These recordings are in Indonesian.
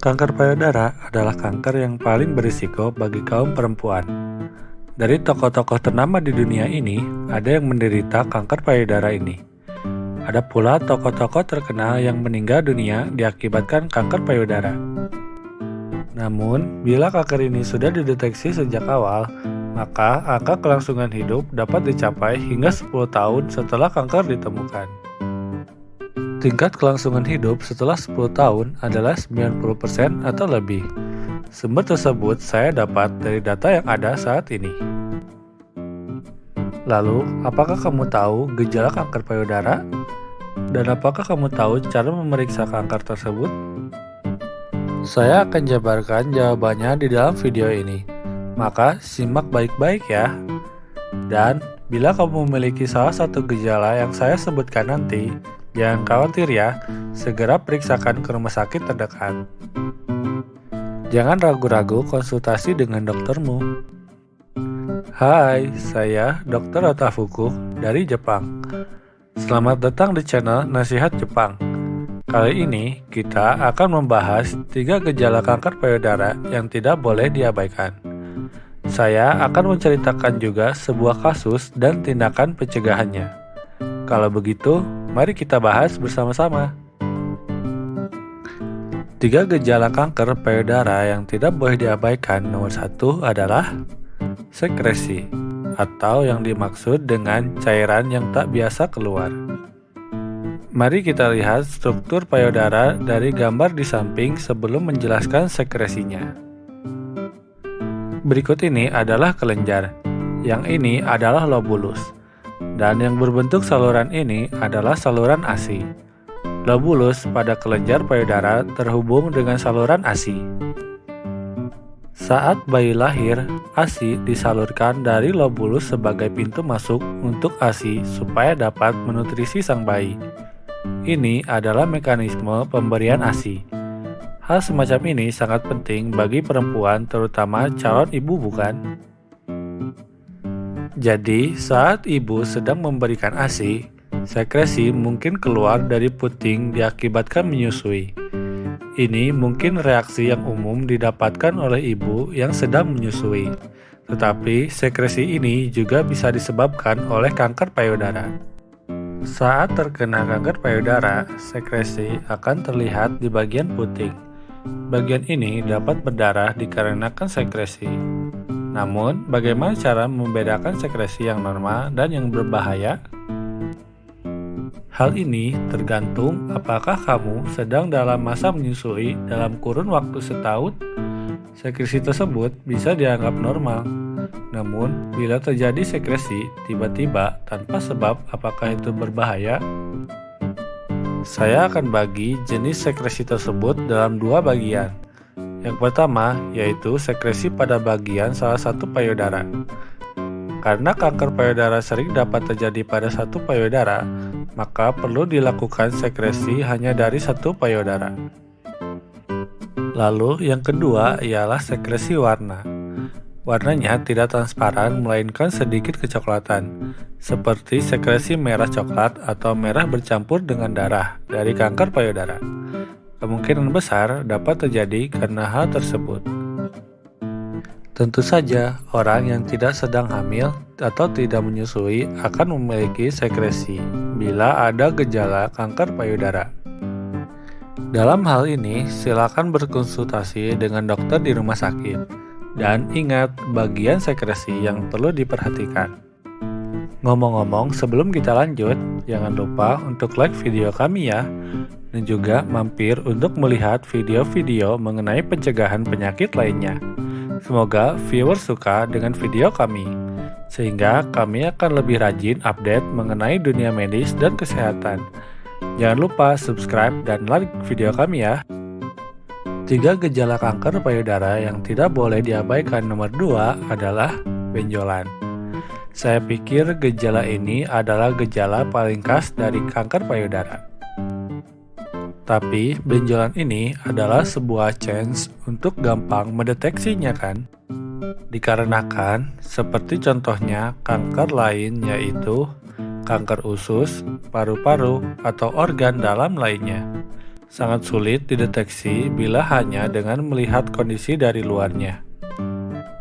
Kanker payudara adalah kanker yang paling berisiko bagi kaum perempuan. Dari tokoh-tokoh ternama di dunia ini, ada yang menderita kanker payudara ini. Ada pula tokoh-tokoh terkenal yang meninggal dunia diakibatkan kanker payudara. Namun, bila kanker ini sudah dideteksi sejak awal, maka angka kelangsungan hidup dapat dicapai hingga 10 tahun setelah kanker ditemukan. Tingkat kelangsungan hidup setelah 10 tahun adalah 90% atau lebih. Sumber tersebut saya dapat dari data yang ada saat ini. Lalu, apakah kamu tahu gejala kanker payudara? Dan apakah kamu tahu cara memeriksa kanker tersebut? Saya akan jabarkan jawabannya di dalam video ini. Maka, simak baik-baik ya. Dan, bila kamu memiliki salah satu gejala yang saya sebutkan nanti, jangan khawatir ya, segera periksakan ke rumah sakit terdekat. Jangan ragu-ragu konsultasi dengan doktermu. Hai, saya Dr. Otafuku dari Jepang. Selamat datang di channel Nasihat Jepang. Kali ini kita akan membahas 3 gejala kanker payudara yang tidak boleh diabaikan. Saya akan menceritakan juga sebuah kasus dan tindakan pencegahannya. Kalau begitu, mari kita bahas bersama-sama. 3 gejala kanker payudara yang tidak boleh diabaikan. Nomor 1 adalah sekresi, atau yang dimaksud dengan cairan yang tak biasa keluar. Mari kita lihat struktur payudara dari gambar di samping sebelum menjelaskan sekresinya. Berikut ini adalah kelenjar, yang ini adalah lobulus. Dan yang berbentuk saluran ini adalah saluran ASI. Lobulus pada kelenjar payudara terhubung dengan saluran ASI. Saat bayi lahir, ASI disalurkan dari lobulus sebagai pintu masuk untuk ASI supaya dapat menutrisi sang bayi. Ini adalah mekanisme pemberian ASI. Hal semacam ini sangat penting bagi perempuan, terutama calon ibu, bukan? Jadi, saat ibu sedang memberikan ASI, sekresi mungkin keluar dari puting diakibatkan menyusui. Ini mungkin reaksi yang umum didapatkan oleh ibu yang sedang menyusui. Tetapi, sekresi ini juga bisa disebabkan oleh kanker payudara. Saat terkena kanker payudara, sekresi akan terlihat di bagian puting. Bagian ini dapat berdarah dikarenakan sekresi. Namun, bagaimana cara membedakan sekresi yang normal dan yang berbahaya? Hal ini tergantung apakah kamu sedang dalam masa menyusui dalam kurun waktu setahun. Sekresi tersebut bisa dianggap normal. Namun, bila terjadi sekresi tiba-tiba tanpa sebab, apakah itu berbahaya? Saya akan bagi jenis sekresi tersebut dalam 2 bagian. Yang pertama, yaitu sekresi pada bagian salah satu payudara. Karena kanker payudara sering dapat terjadi pada satu payudara, maka perlu dilakukan sekresi hanya dari satu payudara. Lalu, yang kedua ialah sekresi warna. Warnanya tidak transparan melainkan sedikit kecoklatan, seperti sekresi merah coklat atau merah bercampur dengan darah dari kanker payudara. Kemungkinan besar dapat terjadi karena hal tersebut. Tentu saja, orang yang tidak sedang hamil atau tidak menyusui akan memiliki sekresi bila ada gejala kanker payudara. Dalam hal ini, silakan berkonsultasi dengan dokter di rumah sakit. Dan ingat bagian sekresi yang perlu diperhatikan. Ngomong-ngomong, sebelum kita lanjut, jangan lupa untuk like video kami ya. Dan juga mampir untuk melihat video-video mengenai pencegahan penyakit lainnya. Semoga viewers suka dengan video kami, sehingga kami akan lebih rajin update mengenai dunia medis dan kesehatan. Jangan lupa subscribe dan like video kami ya. 3 gejala kanker payudara yang tidak boleh diabaikan. Nomor 2 adalah benjolan. Saya pikir gejala ini adalah gejala paling khas dari kanker payudara. Tapi benjolan ini adalah sebuah chance untuk gampang mendeteksinya kan? Dikarenakan seperti contohnya kanker lain, yaitu kanker usus, paru-paru, atau organ dalam lainnya. sangat sulit dideteksi bila hanya dengan melihat kondisi dari luarnya.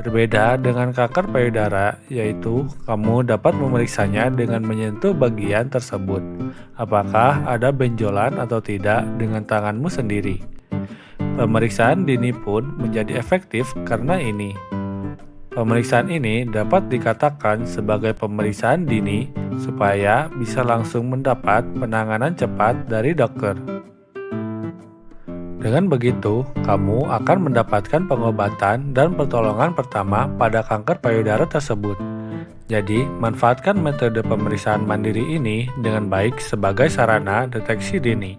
Berbeda dengan kanker payudara, yaitu kamu dapat memeriksanya dengan menyentuh bagian tersebut, apakah ada benjolan atau tidak dengan tanganmu sendiri. Pemeriksaan dini pun menjadi efektif karena ini. Pemeriksaan ini dapat dikatakan sebagai pemeriksaan dini supaya bisa langsung mendapat penanganan cepat dari dokter. Dengan begitu, kamu akan mendapatkan pengobatan dan pertolongan pertama pada kanker payudara tersebut. Jadi, manfaatkan metode pemeriksaan mandiri ini dengan baik sebagai sarana deteksi dini.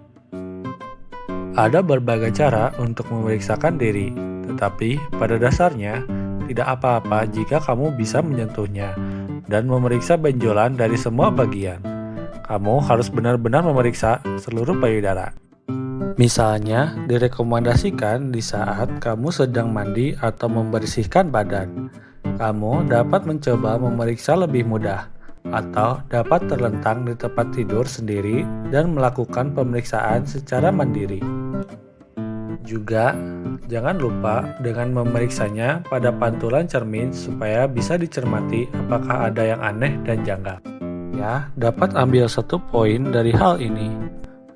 Ada berbagai cara untuk memeriksakan diri, tetapi pada dasarnya tidak apa-apa jika kamu bisa menyentuhnya dan memeriksa benjolan dari semua bagian. Kamu harus benar-benar memeriksa seluruh payudara. Misalnya, direkomendasikan di saat kamu sedang mandi atau membersihkan badan. Kamu dapat mencoba memeriksa lebih mudah, atau dapat terlentang di tempat tidur sendiri dan melakukan pemeriksaan secara mandiri. Juga, jangan lupa dengan memeriksanya pada pantulan cermin supaya bisa dicermati apakah ada yang aneh dan janggal. Ya, dapat ambil satu poin dari hal ini.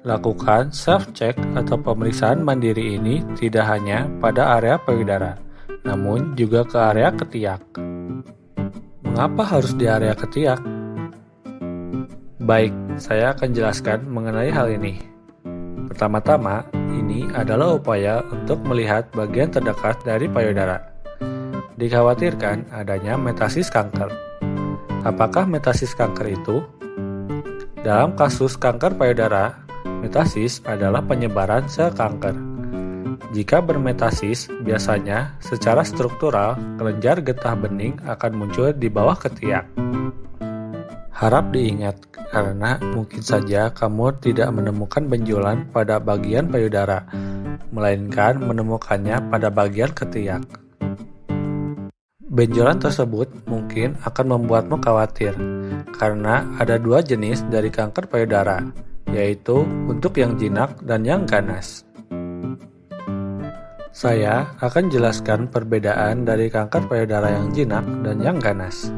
Lakukan self-check atau pemeriksaan mandiri ini tidak hanya pada area payudara, namun juga ke area ketiak. Mengapa harus di area ketiak? Baik, saya akan jelaskan mengenai hal ini. Pertama-tama, ini adalah upaya untuk melihat bagian terdekat dari payudara. Dikhawatirkan adanya metasis kanker. Apakah metasis kanker itu? Dalam kasus kanker payudara, metasis adalah penyebaran sel kanker. Jika bermetasis, biasanya secara struktural kelenjar getah bening akan muncul di bawah ketiak. Harap diingat, karena mungkin saja kamu tidak menemukan benjolan pada bagian payudara, melainkan menemukannya pada bagian ketiak. Benjolan tersebut mungkin akan membuatmu khawatir, karena ada dua jenis dari kanker payudara, yaitu untuk yang jinak dan yang ganas. Saya akan jelaskan perbedaan dari kanker payudara yang jinak dan yang ganas.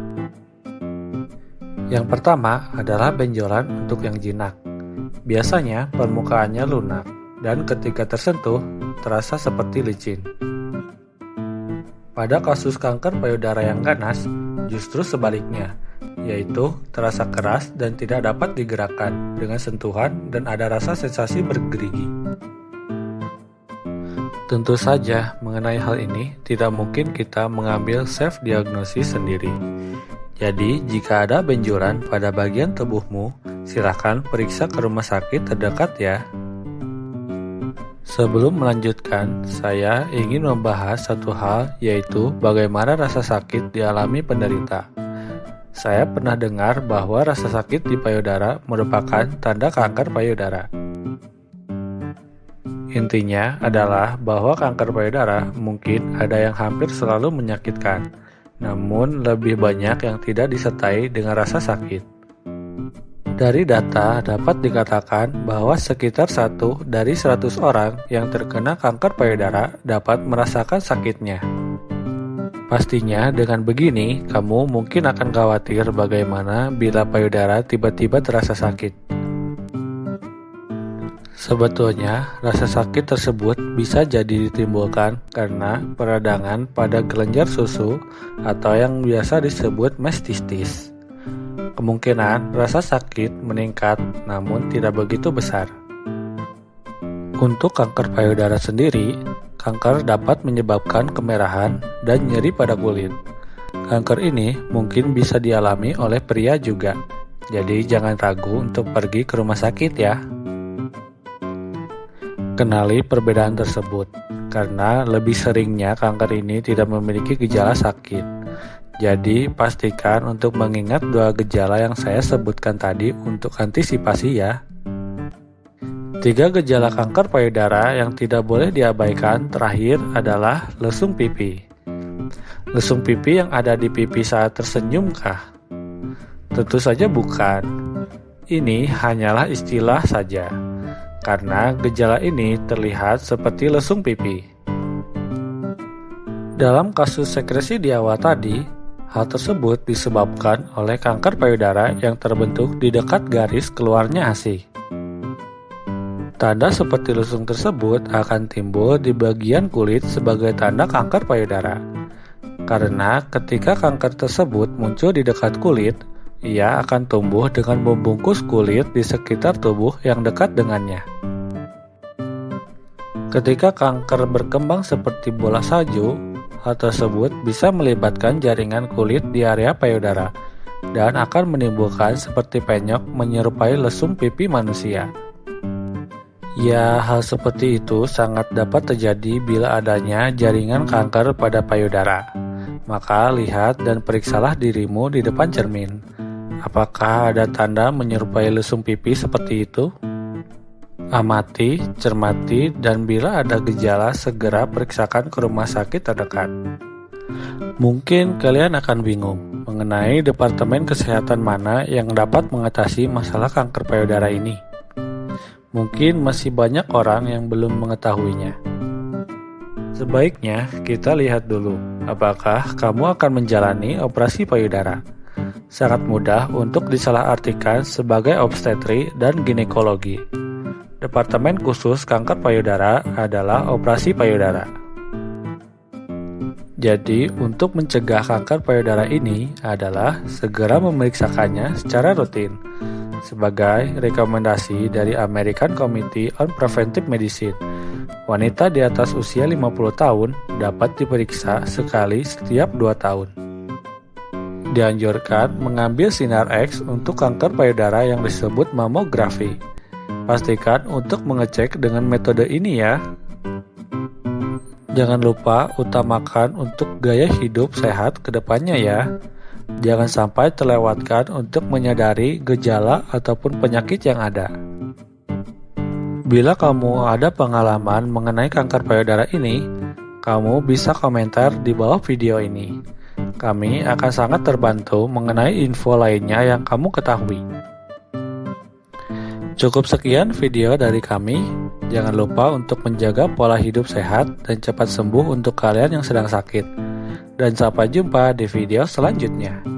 Yang pertama adalah benjolan untuk yang jinak. Biasanya permukaannya lunak dan ketika tersentuh terasa seperti licin. Pada kasus kanker payudara yang ganas, justru sebaliknya, yaitu terasa keras dan tidak dapat digerakkan dengan sentuhan dan ada rasa sensasi bergerigi. Tentu saja mengenai hal ini tidak mungkin kita mengambil self-diagnosis sendiri. Jadi jika ada benjolan pada bagian tubuhmu, silakan periksa ke rumah sakit terdekat ya. Sebelum melanjutkan, saya ingin membahas satu hal, yaitu bagaimana rasa sakit dialami penderita. Saya pernah dengar bahwa rasa sakit di payudara merupakan tanda kanker payudara. Intinya adalah bahwa kanker payudara mungkin ada yang hampir selalu menyakitkan, namun lebih banyak yang tidak disertai dengan rasa sakit. Dari data dapat dikatakan bahwa sekitar 1 dari 100 orang yang terkena kanker payudara dapat merasakan sakitnya. Pastinya dengan begini, kamu mungkin akan khawatir bagaimana bila payudara tiba-tiba terasa sakit. Sebetulnya, rasa sakit tersebut bisa jadi ditimbulkan karena peradangan pada kelenjar susu atau yang biasa disebut mestistis. Kemungkinan rasa sakit meningkat namun tidak begitu besar. Untuk kanker payudara sendiri, kanker dapat menyebabkan kemerahan dan nyeri pada kulit. Kanker ini mungkin bisa dialami oleh pria juga, jadi jangan ragu untuk pergi ke rumah sakit ya. Kenali perbedaan tersebut, karena lebih seringnya kanker ini tidak memiliki gejala sakit. Jadi, pastikan untuk mengingat 2 gejala yang saya sebutkan tadi untuk antisipasi ya. 3 gejala kanker payudara yang tidak boleh diabaikan terakhir adalah lesung pipi. Lesung pipi yang ada di pipi saat tersenyumkah? Tentu saja bukan. Ini hanyalah istilah saja. karena gejala ini terlihat seperti lesung pipi. Dalam kasus sekresi di awal tadi, hal tersebut disebabkan oleh kanker payudara yang terbentuk di dekat garis keluarnya ASI. Tanda seperti lesung tersebut akan timbul di bagian kulit sebagai tanda kanker payudara. Karena ketika kanker tersebut muncul di dekat kulit, ia akan tumbuh dengan membungkus kulit di sekitar tubuh yang dekat dengannya. Ketika kanker berkembang seperti bola salju, hal tersebut bisa melibatkan jaringan kulit di area payudara dan akan menimbulkan seperti penyok menyerupai lesung pipi manusia. Ya, hal seperti itu sangat dapat terjadi bila adanya jaringan kanker pada payudara. Maka lihat dan periksalah dirimu di depan cermin. Apakah ada tanda menyerupai lesung pipi seperti itu? Amati, cermati, dan bila ada gejala segera periksakan ke rumah sakit terdekat. Mungkin kalian akan bingung mengenai departemen kesehatan mana yang dapat mengatasi masalah kanker payudara ini. Mungkin masih banyak orang yang belum mengetahuinya. Sebaiknya kita lihat dulu, apakah kamu akan menjalani operasi payudara. Sangat mudah untuk disalahartikan sebagai obstetri dan ginekologi. Departemen khusus kanker payudara adalah operasi payudara. Jadi, untuk mencegah kanker payudara ini adalah segera memeriksakannya secara rutin. Sebagai rekomendasi dari American Committee on Preventive Medicine, wanita di atas usia 50 tahun dapat diperiksa sekali setiap 2 tahun. Dianjurkan mengambil sinar X untuk kanker payudara yang disebut mamografi. Pastikan untuk mengecek dengan metode ini ya. Jangan lupa utamakan untuk gaya hidup sehat ke depannya ya. Jangan sampai terlewatkan untuk menyadari gejala ataupun penyakit yang ada. Bila kamu ada pengalaman mengenai kanker payudara ini, kamu bisa komentar di bawah video ini. Kami akan sangat terbantu mengenai info lainnya yang kamu ketahui. Cukup sekian video dari kami. Jangan lupa untuk menjaga pola hidup sehat dan cepat sembuh untuk kalian yang sedang sakit. Dan sampai jumpa di video selanjutnya.